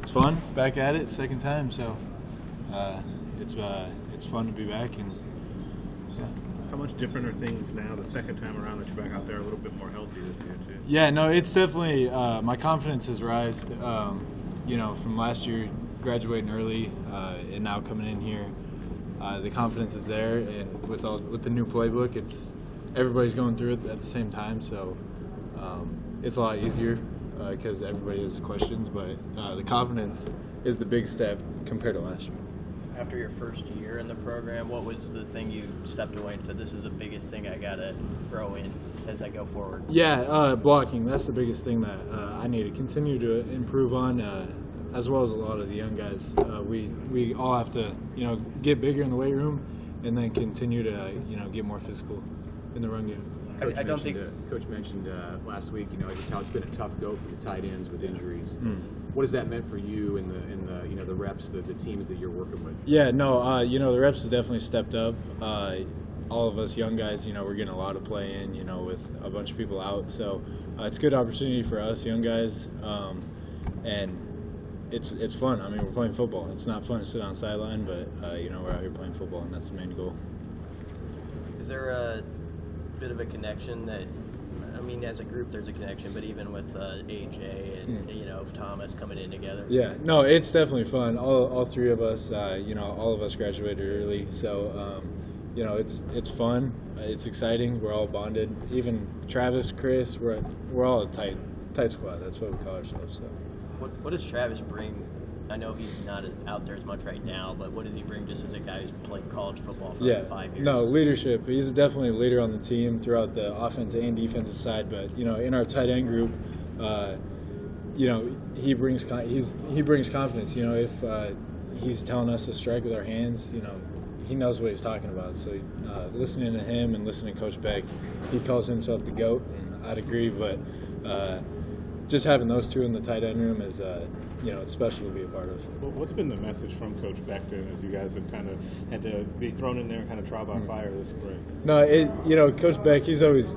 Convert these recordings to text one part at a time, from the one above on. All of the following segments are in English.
it's fun. Back at it, second time. So it's fun to be back. And yeah. How much different are things now the second time around that you're back out there a little bit more healthy this year too? Yeah, no, it's definitely my confidence has risen. From last year graduating early and now coming in here, the confidence is there. And with the new playbook, everybody's going through it at the same time. So it's a lot easier because everybody has questions. But the confidence is the big step compared to last year. After your first year in the program, what was the thing you stepped away and said, this is the biggest thing I got to grow in as I go forward? Yeah, blocking. That's the biggest thing that I need to continue to improve on, as well as a lot of the young guys. We all have to, get bigger in the weight room and then continue to, get more physical in the run game. Coach mentioned last week, just how it's been a tough go for the tight ends with injuries. What has that meant for you in the reps, the teams that you're working with? Yeah, no, the reps has definitely stepped up. All of us young guys, we're getting a lot of play in, with a bunch of people out. So it's a good opportunity for us young guys, and it's fun. I mean, we're playing football. It's not fun to sit on the sideline, but we're out here playing football, and that's the main goal. Is there a bit of a connection as a group there's a connection, but even with AJ and Thomas coming in together? Yeah, no, it's definitely fun. All three of us, all of us graduated early, so it's fun. It's exciting. We're all bonded. Even Travis, Chris, we're all a tight squad. That's what we call ourselves. So. What does Travis bring? I know he's not out there as much right now, but what does he bring just as a guy who's played college football for 5 years? No, leadership. He's definitely a leader on the team throughout the offensive and defensive side. But in our tight end group, he brings confidence. If he's telling us to strike with our hands, he knows what he's talking about. So listening to him and listening to Coach Beck, he calls himself the GOAT, and I'd agree. But just having those two in the tight end room is, it's special to be a part of. Well, what's been the message from Coach Beck as you guys have kind of had to be thrown in there and kind of trial by fire this spring? No, Coach Beck, he's always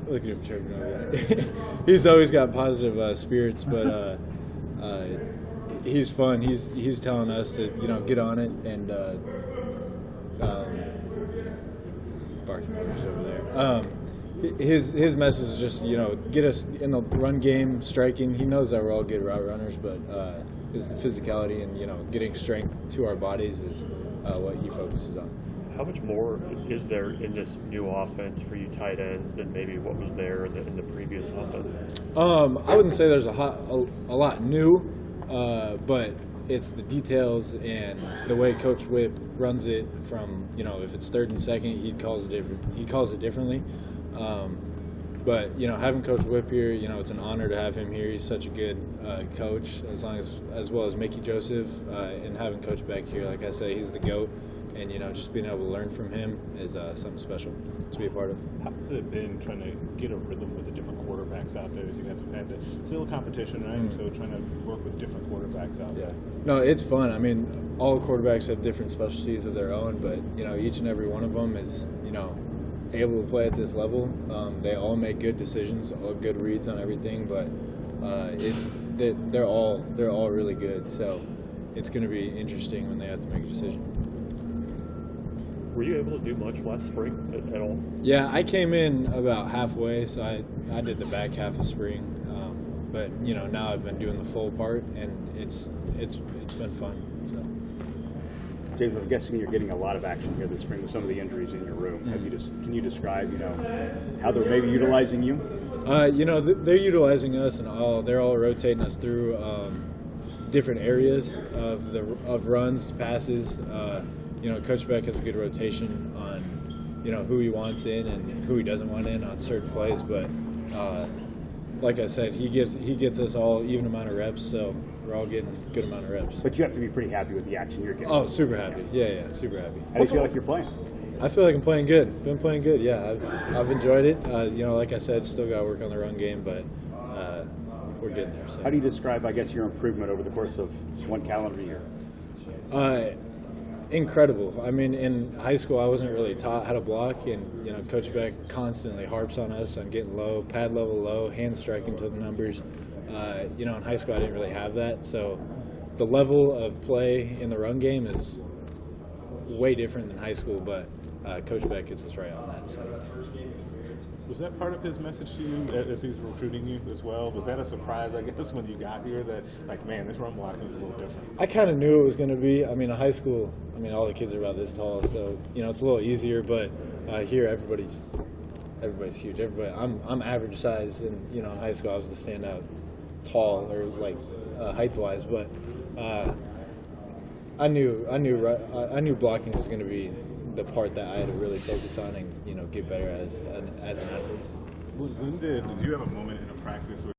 look at him chirping over there. He's always got positive spirits, but he's fun. He's telling us to get on it and barking orders over there. His message is just, get us in the run game, striking. He knows that we're all good route runners, but it's the physicality and, getting strength to our bodies is what he focuses on. How much more is there in this new offense for you tight ends than maybe what was there in the previous offense? I wouldn't say there's a lot new, but it's the details and the way Coach Whip runs it from, if it's third and second, he calls it differently. But having Coach Whip here, it's an honor to have him here. He's such a good coach, as well as Mickey Joseph, and having Coach Beck here. Like I say, he's the GOAT, and just being able to learn from him is something special to be a part of. How has it been trying to get a rhythm with the different quarterbacks out there? As you guys have had to still a competition, right? So trying to work with different quarterbacks out there. No, it's fun. I mean, all quarterbacks have different specialties of their own, but each and every one of them is able to play at this level. They all make good decisions, all good reads on everything, but they're all really good. So it's going to be interesting when they have to make a decision. Were you able to do much last spring at all? Yeah, I came in about halfway, so I did the back half of spring. But now I've been doing the full part, and it's been fun. So. James, I'm guessing you're getting a lot of action here this spring with some of the injuries in your room. Can you describe, how they're maybe utilizing you? They're utilizing us, and they're all rotating us through different areas of runs, passes. Coach Beck has a good rotation on, who he wants in and who he doesn't want in on certain plays. But like I said, he gets us all even amount of reps, so we're all getting a good amount of reps. But you have to be pretty happy with the action you're getting. Oh, super happy. Yeah, super happy. How do you feel like you're playing? I feel like I'm playing good. Been playing good, yeah. I've enjoyed it. Like I said, still got to work on the run game, but we're getting there. So. How do you describe, your improvement over the course of just one calendar year? Incredible. I mean, in high school, I wasn't really taught how to block, and Coach Beck constantly harps on us on getting low, pad level low, hand striking to the numbers. In high school, I didn't really have that, so the level of play in the run game is way different than high school, but Coach Beck gets us right on that. So. Was that part of his message to you as he's recruiting you as well? Was that a surprise, I guess, when you got here that, like, man, this run blocking is a little different? I kind of knew it was going to be. I mean, in high school, all the kids are about this tall, so, it's a little easier, but here everybody's huge. I'm average size, and, in high school I was the standout tall or, like, height-wise, but I knew blocking was going to be the part that I had to really focus on and get better as an athlete. When did you have a moment in a practice where